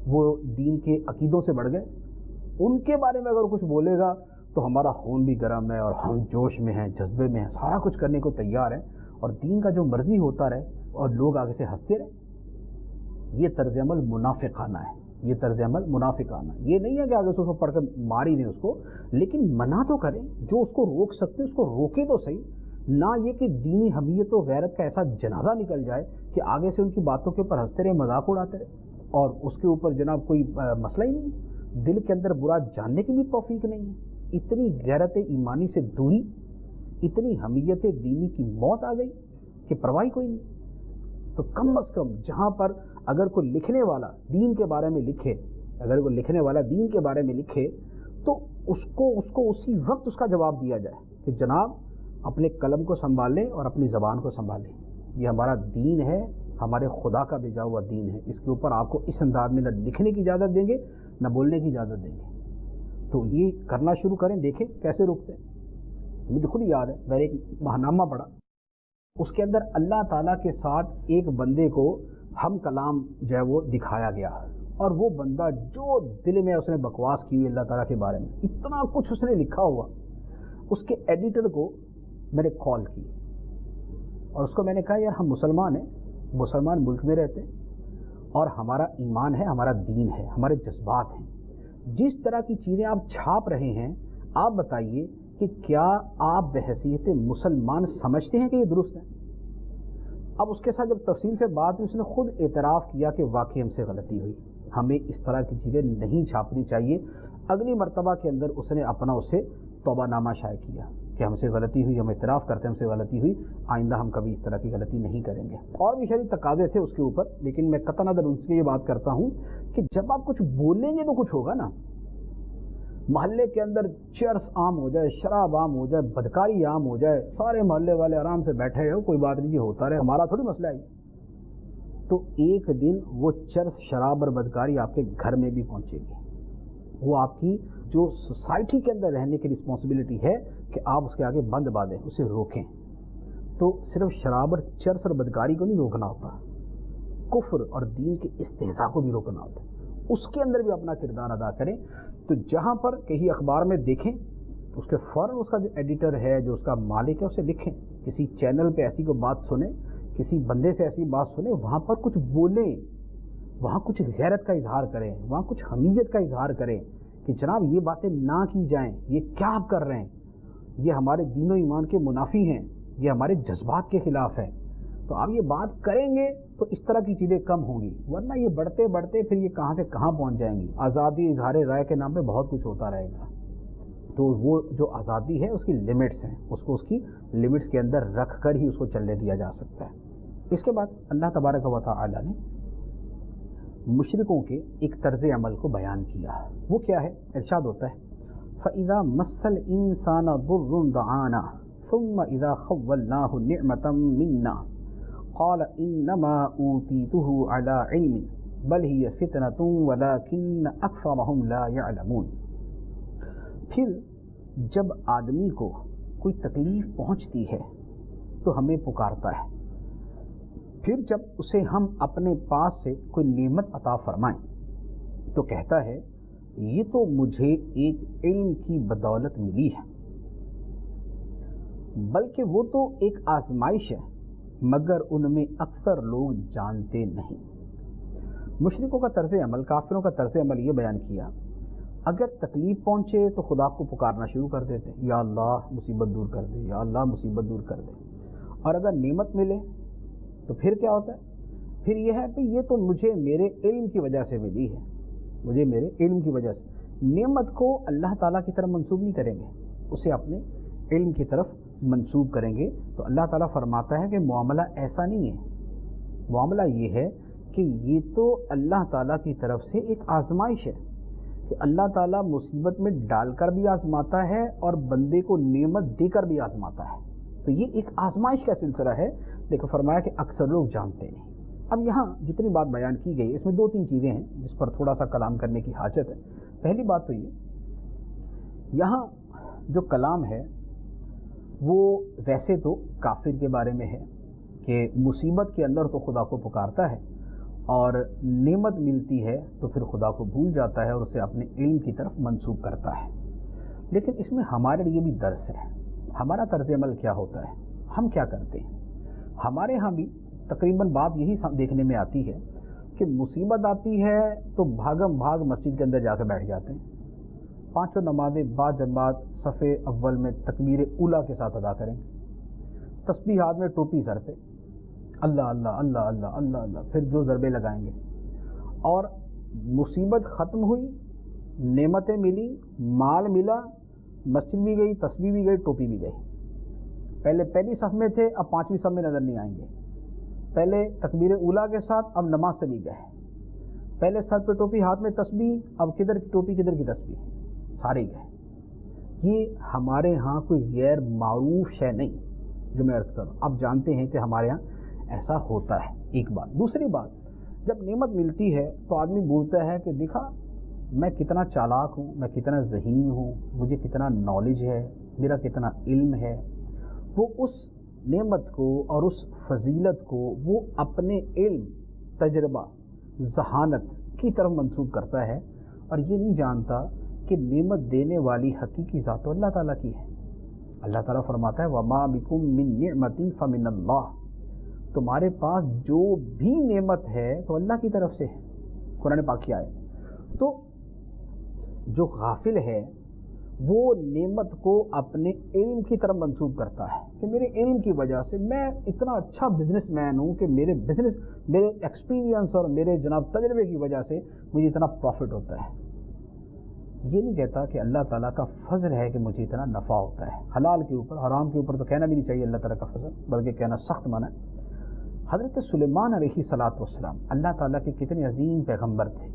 وہ دین کے عقیدوں سے بڑھ گئے. ان کے بارے میں اگر کچھ بولے گا تو ہمارا خون بھی گرم ہے اور ہم جوش میں ہیں، جذبے میں ہیں، سارا کچھ کرنے کو تیار ہیں، اور دین کا جو مرضی ہوتا رہے اور لوگ آگے سے ہنستے رہے. یہ طرز عمل منافقانہ ہے، یہ طرز عمل منافقانہ. یہ نہیں ہے کہ آگے سے اس کو پڑھ کر مار ہی دیں اس کو، لیکن منع تو کریں، جو اس کو روک سکتے اس کو روکے تو صحیح. نہ یہ کہ دینی حمیت و غیرت کا ایسا جنازہ نکل جائے کہ آگے سے ان کی باتوں کے اوپر ہنستے رہے، مذاق اڑاتے رہے، اور اس کے اوپر جناب کوئی مسئلہ ہی نہیں، دل کے اندر برا جاننے کی بھی توفیق نہیں ہے. اتنی غیرت ایمانی سے دوری، اتنی حمیت دینی کی موت آ گئی کہ پرواہ کوئی نہیں. تو کم از کم جہاں پر اگر کوئی لکھنے والا دین کے بارے میں لکھے، اگر کوئی لکھنے والا دین کے بارے میں لکھے تو اس کو اسی وقت اس کا جواب دیا جائے کہ جناب اپنے قلم کو سنبھالیں اور اپنی زبان کو سنبھالیں، یہ ہمارا دین ہے، ہمارے خدا کا بھیجا ہوا دین ہے، اس کے اوپر آپ کو اس انداز میں نہ لکھنے کی اجازت دیں گے نہ بولنے کی اجازت دیں گے. تو یہ کرنا شروع کریں، دیکھیں کیسے روکتے ہیں. مجھے خود یاد ہے میں نے ایک ماہنامہ پڑھا، اس کے اندر اللہ تعالیٰ کے ساتھ ایک بندے کو ہم کلام جو ہے وہ دکھایا گیا، اور وہ بندہ جو دل میں اس نے بکواس کی ہوئی اللہ تعالیٰ کے بارے میں، اتنا کچھ اس نے لکھا ہوا. اس کے ایڈیٹر کو میں نے کال کی اور اس کو میں نے کہا یار ہم مسلمان ہیں، مسلمان ملک میں رہتے ہیں، اور ہمارا ایمان ہے، ہمارا دین ہے، ہمارے جذبات ہیں. جس طرح کی چیزیں آپ چھاپ رہے ہیں، آپ بتائیے کہ کیا آپ بحیثیت مسلمان سمجھتے ہیں کہ یہ درست ہے؟ اب اس کے ساتھ جب تفصیل سے بات ہوئی، اس نے خود اعتراف کیا کہ واقعی ہم سے غلطی ہوئی، ہمیں اس طرح کی چیزیں نہیں چھاپنی چاہیے. اگلی مرتبہ کے اندر اس نے اپنا اسے توبہ نامہ شائع کیا کہ ہم سے غلطی ہوئی، ہم اعتراف کرتے ہیں ہم سے غلطی ہوئی، آئندہ ہم کبھی اس طرح کی غلطی نہیں کریں گے. اور بھی شرعی تقاضے تھے اس کے اوپر، لیکن میں قطع نظر ان سے یہ بات کرتا ہوں کہ جب آپ کچھ بولیں گے تو کچھ ہوگا نا. محلے کے اندر چرس عام ہو جائے، شراب عام ہو جائے، بدکاری عام ہو جائے، سارے محلے والے آرام سے بیٹھے ہو، کوئی بات نہیں جی ہوتا رہے، ہمارا تھوڑی مسئلہ ہے. تو ایک دن وہ چرس شراب اور بدکاری آپ کے گھر میں بھی پہنچے گی. وہ آپ کی جو سوسائٹی کے اندر رہنے کی رسپانسبلٹی ہے کہ آپ اس کے آگے بند باندھیں، اسے روکیں. تو صرف شراب اور چرس اور بدکاری کو نہیں روکنا ہوتا، کفر اور دین کے استہزاء کو بھی روکنا ہوتا ہے، اس کے اندر بھی اپنا کردار ادا کریں. تو جہاں پر کہیں اخبار میں دیکھیں تو اس کے فوراً اس کا جو ایڈیٹر ہے، جو اس کا مالک ہے، اسے لکھیں. کسی چینل پہ ایسی کوئی بات سنیں، کسی بندے سے ایسی بات سنیں، وہاں پر کچھ بولیں، وہاں کچھ غیرت کا اظہار کریں، وہاں کچھ حمیت کا اظہار کریں کہ جناب یہ باتیں نہ کی جائیں، یہ کیا آپ کر رہے ہیں، یہ ہمارے دین و ایمان کے منافی ہیں، یہ ہمارے جذبات کے خلاف ہے. تو آپ یہ بات کریں گے تو اس طرح کی چیزیں کم ہوں گی، ورنہ یہ بڑھتے بڑھتے پھر یہ کہاں سے کہاں پہنچ جائیں گی. آزادی اظہار رائے کے نام پہ بہت کچھ ہوتا رہے گا. تو وہ جو آزادی ہے اس کی لمٹس ہیں، اس کو اس کی لمٹس کے اندر رکھ کر ہی اس کو چلنے دیا جا سکتا ہے. اس کے بعد اللہ تبارک و تعالی نے مشرکوں کے ایک طرز عمل کو بیان کیا. وہ کیا ہے؟ ارشاد ہوتا ہے فَإِذَا مَسَّ الْإِنسَانَ ضُرٌّ دَعَانَا ثُمَّ إِذَا خَوَّلْنَاهُ نِعْمَةً مِنَّا قَالَ إِنَّمَا أُوتِيتُهُ عَلَى عِلْمٍ بَلْ هِيَ فِتْنَةٌ وَلَكِنَّ أَكْثَرَهُمْ لَا يَعْلَمُونَ. پھر جب آدمی کو کوئی تکلیف پہنچتی ہے تو ہمیں پکارتا ہے، پھر جب اسے ہم اپنے پاس سے کوئی نعمت عطا فرمائیں تو کہتا ہے یہ تو مجھے ایک علم کی بدولت ملی ہے، بلکہ وہ تو ایک آزمائش ہے مگر ان میں اکثر لوگ جانتے نہیں. مشرکوں کا طرز عمل، کافروں کا طرز عمل یہ بیان کیا، اگر تکلیف پہنچے تو خدا کو پکارنا شروع کر دیتے، یا اللہ مصیبت دور کر دے، یا اللہ مصیبت دور کر دے. اور اگر نعمت ملے تو پھر کیا ہوتا ہے؟ پھر یہ ہے کہ یہ تو مجھے میرے علم کی وجہ سے ملی ہے، مجھے میرے علم کی وجہ سے. نعمت کو اللہ تعالیٰ کی طرف منسوب نہیں کریں گے، اسے اپنے علم کی طرف منسوب کریں گے. تو اللہ تعالیٰ فرماتا ہے کہ معاملہ ایسا نہیں ہے، معاملہ یہ ہے کہ یہ تو اللہ تعالیٰ کی طرف سے ایک آزمائش ہے کہ اللہ تعالیٰ مصیبت میں ڈال کر بھی آزماتا ہے اور بندے کو نعمت دے کر بھی آزماتا ہے. تو یہ ایک آزمائش کا سلسلہ ہے، لیکن فرمایا کہ اکثر لوگ جانتے نہیں۔ اب یہاں جتنی بات بیان کی گئی اس میں 2-3 چیزیں ہیں جس پر تھوڑا سا کلام کرنے کی حاجت ہے۔ پہلی بات تو یہ، یہاں جو کلام ہے وہ ویسے تو کافر کے بارے میں ہے کہ مصیبت کے اندر تو خدا کو پکارتا ہے اور نعمت ملتی ہے تو پھر خدا کو بھول جاتا ہے اور اسے اپنے علم کی طرف منسوب کرتا ہے۔ لیکن اس میں ہمارے لیے بھی درس ہے۔ ہمارا طرز عمل کیا ہوتا ہے، ہم کیا کرتے ہیں؟ ہمارے ہاں بھی تقریباً بات یہی دیکھنے میں آتی ہے کہ مصیبت آتی ہے تو بھاگم بھاگ مسجد کے اندر جا کے بیٹھ جاتے ہیں، 5 نمازیں با جماعت صف اول میں تکبیر اولیٰ کے ساتھ ادا کریں، تسبیح ہاتھ میں، ٹوپی سر پہ، اللہ اللہ اللہ اللہ اللہ اللہ، پھر جو ضربے لگائیں گے، اور مصیبت ختم ہوئی، نعمتیں ملی، مال ملا، مسجد بھی گئی، تسبیح بھی گئی، ٹوپی بھی گئی۔ پہلے پہلی صف میں تھے، اب 5ویں صف میں نظر نہیں آئیں گے، پہلے تکبیر اولیٰ کے ساتھ، اب نماز سے بھی گئے، پہلے سر پہ ٹوپی ہاتھ میں تسبیح، اب کدھر کی ٹوپی کدھر کی تسبیح، سارے گئے۔ یہ ہمارے ہاں کوئی غیر معروف شے نہیں جو میں عرض کروں، اب جانتے ہیں کہ ہمارے ہاں ایسا ہوتا ہے، ایک بات۔ دوسری بات، جب نعمت ملتی ہے تو آدمی بولتا ہے کہ دیکھا میں کتنا چالاک ہوں، میں کتنا ذہین ہوں، مجھے کتنا نالج ہے، میرا کتنا علم ہے۔ وہ اس نعمت کو اور اس فضیلت کو وہ اپنے علم، تجربہ، ذہانت کی طرف منسوب کرتا ہے اور یہ نہیں جانتا کہ نعمت دینے والی حقیقی ذات تو اللہ تعالیٰ کی ہے۔ اللہ تعالیٰ فرماتا ہے وَمَا بِكُم مِّن نِعْمَةٍ فَمِنَ اللَّهِ، تمہارے پاس جو بھی نعمت ہے تو اللہ کی طرف سے ہے، قرآن پاک کی آیت۔ تو جو غافل ہے وہ نعمت کو اپنے علم کی طرف منسوب کرتا ہے کہ میرے علم کی وجہ سے میں اتنا اچھا بزنس مین ہوں کہ میرے ایکسپیرینس اور میرے جناب تجربے کی وجہ سے مجھے اتنا پروفٹ ہوتا ہے۔ یہ نہیں کہتا کہ اللہ تعالیٰ کا فضل ہے کہ مجھے اتنا نفع ہوتا ہے۔ حلال کے اوپر، حرام کے اوپر تو کہنا بھی نہیں چاہیے اللہ تعالیٰ کا فضل، بلکہ کہنا سخت منع ہے۔ حضرت سلیمان علیہ السلام اللہ تعالیٰ کے کتنے عظیم پیغمبر تھے۔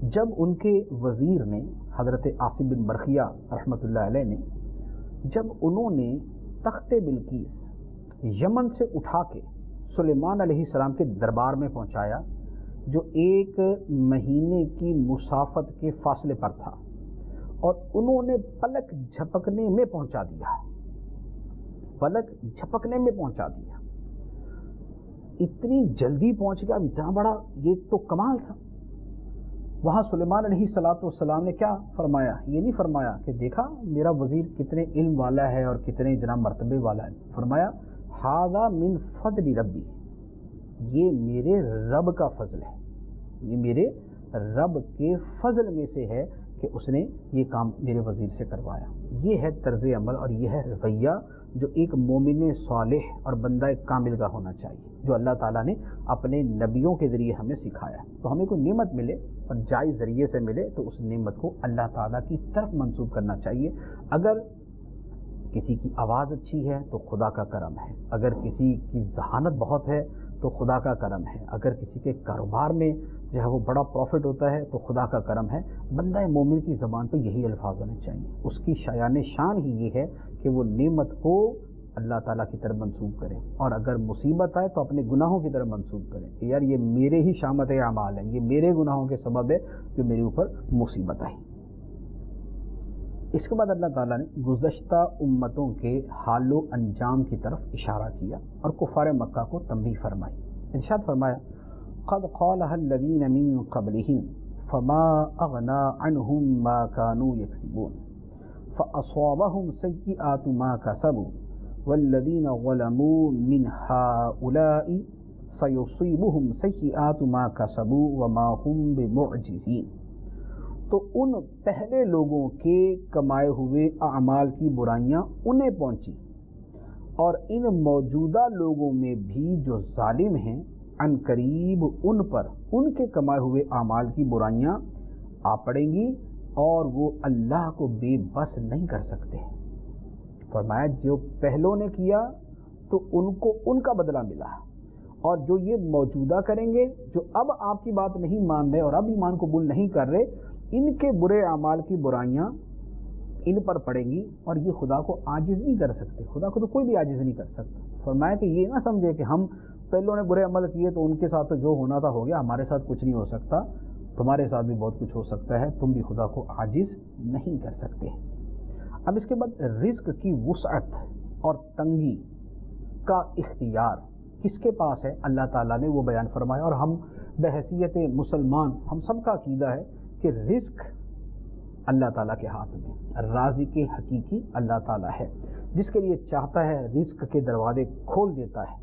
جب ان کے وزیر نے حضرت عاصم بن برخیہ رحمۃ اللہ علیہ نے، جب انہوں نے تخت بلقیس یمن سے اٹھا کے سلیمان علیہ السلام کے دربار میں پہنچایا جو 1 مہینے کی مسافت کے فاصلے پر تھا، اور انہوں نے پلک جھپکنے میں پہنچا دیا، پلک جھپکنے میں پہنچا دیا، اتنی جلدی پہنچ گیا، اتنا بڑا یہ تو کمال تھا۔ وہاں سلیمان علیہ السلام نے کیا فرمایا؟ یہ نہیں فرمایا کہ دیکھا میرا وزیر کتنے علم والا ہے اور کتنے جناب مرتبے والا ہے، فرمایا ھذا من فضل ربی، یہ میرے رب کا فضل ہے، یہ میرے رب کے فضل میں سے ہے کہ اس نے یہ کام میرے وزیر سے کروایا۔ یہ ہے طرز عمل اور یہ ہے رویہ جو ایک مومن صالح اور بندہ کامل کا ہونا چاہیے، جو اللہ تعالیٰ نے اپنے نبیوں کے ذریعے ہمیں سکھایا۔ تو ہمیں کوئی نعمت ملے اور جائز ذریعے سے ملے تو اس نعمت کو اللہ تعالیٰ کی طرف منسوب کرنا چاہیے۔ اگر کسی کی آواز اچھی ہے تو خدا کا کرم ہے، اگر کسی کی ذہانت بہت ہے تو خدا کا کرم ہے، اگر کسی کے کاروبار میں جو ہے وہ بڑا پروفٹ ہوتا ہے تو خدا کا کرم ہے۔ بندہ مومن کی زبان پہ یہی الفاظ ہونے چاہیے، اس کی شایان شان ہی یہ ہے کہ وہ نعمت کو اللہ تعالیٰ کی طرف منسوب کرے، اور اگر مصیبت آئے تو اپنے گناہوں کی طرف منسوب کرے کہ یار یہ میرے ہی شامت اعمال ہے، یہ میرے گناہوں کے سبب ہے جو میرے اوپر مصیبت آئی۔ اس کے بعد اللہ تعالیٰ نے گزشتہ امتوں کے حال و انجام کی طرف اشارہ کیا اور کفار مکہ کو تنبیہ فرمائی۔ ارشاد فرمایا قد قالها الذين من قبلهم فما اغنى عنهم ما كانوا يكسبون فاصابهم سيئات ما كسبوا والذين ظلموا من هؤلاء سيصيبهم سيئات ما كسبوا وما هم بمعجزين۔ تو ان پہلے لوگوں کے کمائے ہوئے اعمال کی برائیاں انہیں پہنچی، اور ان موجودہ لوگوں میں بھی جو ظالم ہیں عن قریب ان پر ان کے کمائے ہوئے اعمال کی برائیاں آ پڑیں گی اور وہ اللہ کو بے بس نہیں کر سکتے۔ فرمایا جو پہلوں نے کیا تو ان کو ان کا بدلہ ملا، اور جو یہ موجودہ کریں گے، جو اب آپ کی بات نہیں مان رہے اور اب ایمان قبول نہیں کر رہے، ان کے برے اعمال کی برائیاں ان پر پڑیں گی اور یہ خدا کو عاجز نہیں کر سکتے. خدا کو تو کوئی بھی عاجز نہیں کر سکتا. فرمایا کہ یہ نہ سمجھے کہ ہم پہلوں نے برے عمل کیے تو ان کے ساتھ تو جو ہونا تھا ہو گیا, ہمارے ساتھ کچھ نہیں ہو سکتا, تمہارے ساتھ بھی بہت کچھ ہو سکتا ہے, تم بھی خدا کو عاجز نہیں کر سکتے. اب اس کے بعد رزق کی وسعت اور تنگی کا اختیار کس کے پاس ہے, اللہ تعالیٰ نے وہ بیان فرمایا. اور ہم بحیثیت مسلمان ہم سب کا عقیدہ ہے کہ رزق اللہ تعالیٰ کے ہاتھ میں, رازق حقیقی اللہ تعالیٰ ہے. جس کے لیے چاہتا ہے رزق کے دروازے کھول دیتا ہے,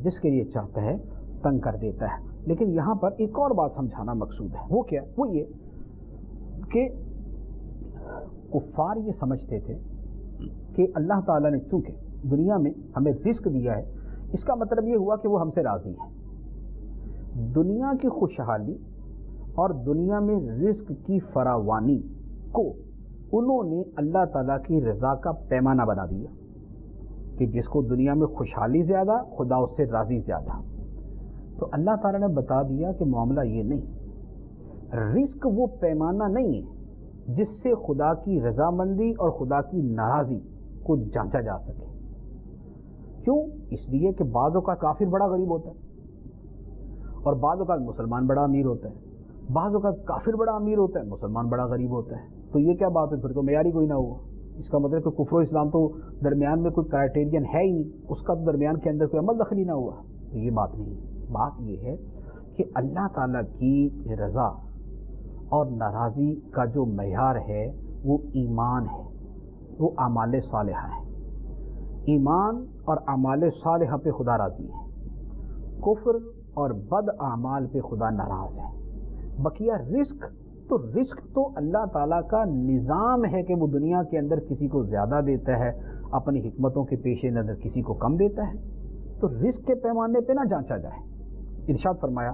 جس کے لیے چاہتا ہے تنگ کر دیتا ہے. لیکن یہاں پر ایک اور بات سمجھانا مقصود ہے. وہ کیا؟ وہ یہ کہ کفار یہ سمجھتے تھے کہ اللہ تعالیٰ نے چونکہ دنیا میں ہمیں رزق دیا ہے, اس کا مطلب یہ ہوا کہ وہ ہم سے راضی ہے. دنیا کی خوشحالی اور دنیا میں رزق کی فراوانی کو انہوں نے اللہ تعالیٰ کی رضا کا پیمانہ بنا دیا کہ جس کو دنیا میں خوشحالی زیادہ, خدا اس سے راضی زیادہ. تو اللہ تعالیٰ نے بتا دیا کہ معاملہ یہ نہیں, رزق وہ پیمانہ نہیں ہے جس سے خدا کی رضامندی اور خدا کی ناراضی کو جانچا جا سکے. کیوں؟ اس لیے کہ بعض اوقات کافر بڑا غریب ہوتا ہے اور بعض اوقات مسلمان بڑا امیر ہوتا ہے, بعض اوقات کافر بڑا امیر ہوتا ہے, مسلمان بڑا غریب ہوتا ہے. تو یہ کیا بات ہے؟ پھر تو معیار ہی کوئی نہ ہوا. اس کا مطلب کہ کفر و اسلام تو درمیان میں کوئی کرائٹیرین ہے ہی نہیں, اس کا تو درمیان کے اندر کوئی عمل دخل ہی نہ ہوا. تو یہ بات نہیں ہے. بات یہ ہے کہ اللہ تعالیٰ کی رضا اور ناراضی کا جو معیار ہے وہ ایمان ہے, وہ اعمال صالحہ ہے. ایمان اور اعمال صالحہ پہ خدا راضی ہے, کفر اور بد اعمال پہ خدا ناراض ہے. بقیہ رزق تو اللہ تعالیٰ کا نظام ہے کہ وہ دنیا کے اندر کسی کو زیادہ دیتا ہے, اپنی حکمتوں کے پیش نظر کسی کو کم دیتا ہے. تو رزق کے پیمانے پہ نہ جانچا جائے. ارشاد فرمایا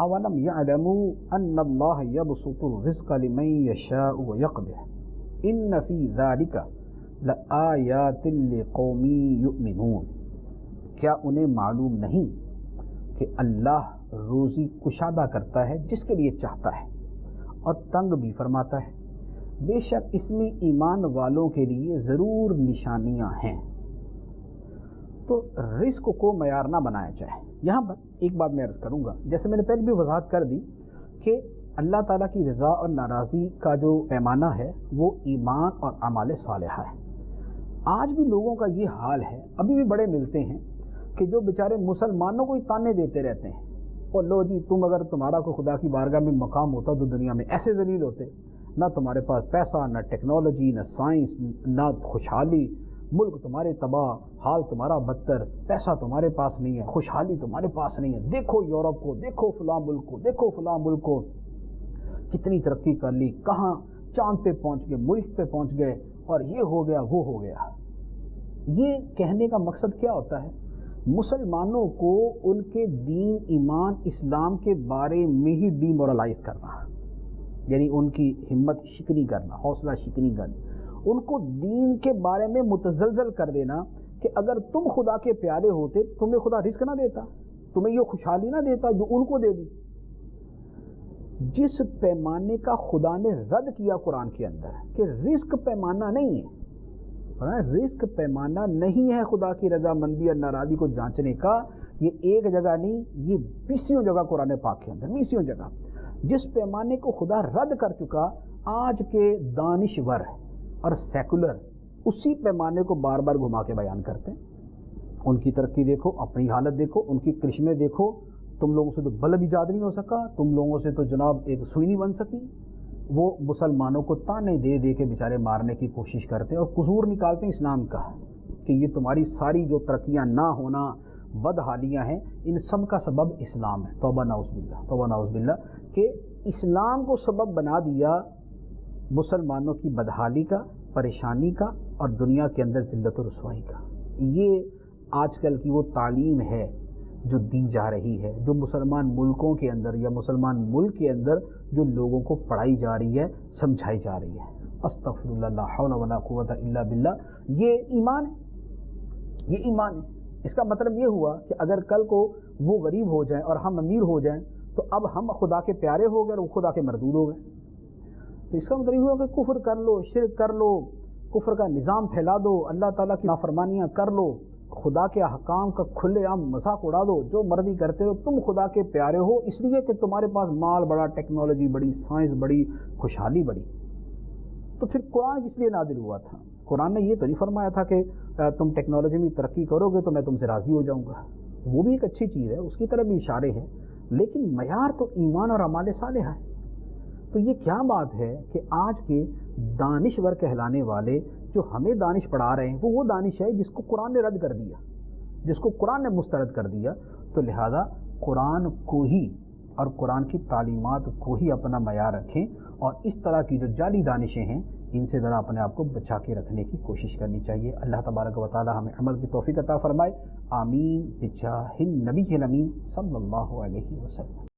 اولم یعلموا ان اللہ یبسط الرزق لمن یشاء ویقدر ان فی ذلک لآیات لقوم یؤمنون. کیا انہیں معلوم نہیں کہ اللہ روزی کشادہ کرتا ہے جس کے لیے چاہتا ہے اور تنگ بھی فرماتا ہے؟ بے شک اس میں ایمان والوں کے لیے ضرور نشانیاں ہیں. تو رزق کو معیار نہ بنایا جائے. یہاں پر ایک بات میں عرض کروں گا, جیسے میں نے پہلے بھی وضاحت کر دی کہ اللہ تعالیٰ کی رضا اور ناراضی کا جو پیمانہ ہے وہ ایمان اور اعمال صالحہ ہے. آج بھی لوگوں کا یہ حال ہے, ابھی بھی بڑے ملتے ہیں کہ جو بیچارے مسلمانوں کو ہی تانے دیتے رہتے ہیں, اور لو جی تم اگر تمہارا کو خدا کی بارگاہ میں مقام ہوتا تو دنیا میں ایسے ذلیل ہوتے, نہ تمہارے پاس پیسہ, نہ ٹیکنالوجی, نہ سائنس, نہ خوشحالی, ملک تمہارے تباہ, حال تمہارا بدتر, پیسہ تمہارے پاس نہیں ہے, خوشحالی تمہارے پاس نہیں ہے. دیکھو یورپ کو, دیکھو فلاں ملک کو, دیکھو فلاں ملک کو, کتنی ترقی کر لی, کہاں چاند پہ پہنچ گئے, مریخ پہ پہنچ گئے, اور یہ ہو گیا وہ ہو گیا. یہ کہنے کا مقصد کیا ہوتا ہے؟ مسلمانوں کو ان کے دین, ایمان, اسلام کے بارے میں ہی ڈی مورلائز کرنا, یعنی ان کی ہمت شکنی کرنا, حوصلہ شکنی کرنا, ان کو دین کے بارے میں متزلزل کر دینا کہ اگر تم خدا کے پیارے ہوتے تمہیں خدا رزق نہ دیتا, تمہیں یہ خوشحالی نہ دیتا جو ان کو دے دی. جس پیمانے کا خدا نے رد کیا قرآن کے اندر کہ رزق پیمانہ نہیں ہے, رزق پیمانہ نہیں ہے خدا کی رضا مندی اور ناراضی کو جانچنے کا. یہ ایک جگہ نہیں, یہ 20 جگہ قرآن پاک کے اندر, 20 جگہ. جس پیمانے کو خدا رد کر چکا, آج کے دانشور اور سیکولر اسی پیمانے کو بار بار گھما کے بیان کرتے ہیں. ان کی ترقی دیکھو, اپنی حالت دیکھو, ان کی کرشمے دیکھو. تم لوگوں سے تو بلب ایجاد نہیں ہو سکا, تم لوگوں سے تو جناب ایک سوئی نہیں بن سکی. وہ مسلمانوں کو تانے دے دے کے بیچارے مارنے کی کوشش کرتے ہیں اور قصور نکالتے ہیں اسلام کا کہ یہ تمہاری ساری جو ترقیاں نہ ہونا, بدحالیاں ہیں, ان سب کا سبب اسلام ہے. توبہ نعوذ باللہ, توبہ نعوذ باللہ, کہ اسلام کو سبب بنا دیا مسلمانوں کی بدحالی کا, پریشانی کا, اور دنیا کے اندر ذلت و رسوائی کا. یہ آج کل کی وہ تعلیم ہے جو دی جا رہی ہے, جو مسلمان ملکوں کے اندر یا مسلمان ملک کے اندر جو لوگوں کو پڑھائی جا رہی ہے, سمجھائی جا رہی ہے. استغفر اللہ, لا حول ولا قوت الا باللہ. یہ ایمان ہے, یہ ایمان ہے. اس کا مطلب یہ ہوا کہ اگر کل کو وہ غریب ہو جائیں اور ہم امیر ہو جائیں تو اب ہم خدا کے پیارے ہو گئے اور وہ خدا کے مردود ہو گئے. تو اس کا مطلب یہ ہوا کہ کفر کر لو، شرک کر لو، کفر کا نظام پھیلا دو، اللہ تعالیٰ کی نافرمانیاں کر لو، خدا کے احکام کا کھلے عام مذاق اڑا دو، جو مرضی کرتے ہو، تم خدا کے پیارے ہو اس لیے کہ تمہارے پاس مال بڑا، ٹیکنالوجی بڑی، سائنس بڑی، خوشحالی بڑی۔ تو پھر قرآن کس لیے نازل ہوا تھا؟ قرآن نے یہ تو نہیں فرمایا تھا کہ تم ٹیکنالوجی میں ترقی کرو گے تو میں تم سے راضی ہو جاؤں گا، وہ بھی ایک اچھی چیز ہے، اس کی طرف بھی اشارے ہیں، لیکن معیار تو ایمان اور اعمال صالحہ ہے۔ تو یہ کیا بات ہے کہ آج کے دانشور کہلانے والے جو ہمیں دانش پڑھا رہے ہیں وہ دانش ہے جس کو قرآن نے رد کر دیا، جس کو قرآن نے مسترد کر دیا۔ تو لہذا قرآن کو ہی اور قرآن کی تعلیمات کو ہی اپنا معیار رکھیں، اور اس طرح کی جو جعلی دانشیں ہیں ان سے ذرا اپنے آپ کو بچا کے رکھنے کی کوشش کرنی چاہیے۔ اللہ تبارک و تعالی ہمیں عمل کی توفیق عطا فرمائے، آمین بجاہ النبی الامین صلی اللہ علیہ وسلم۔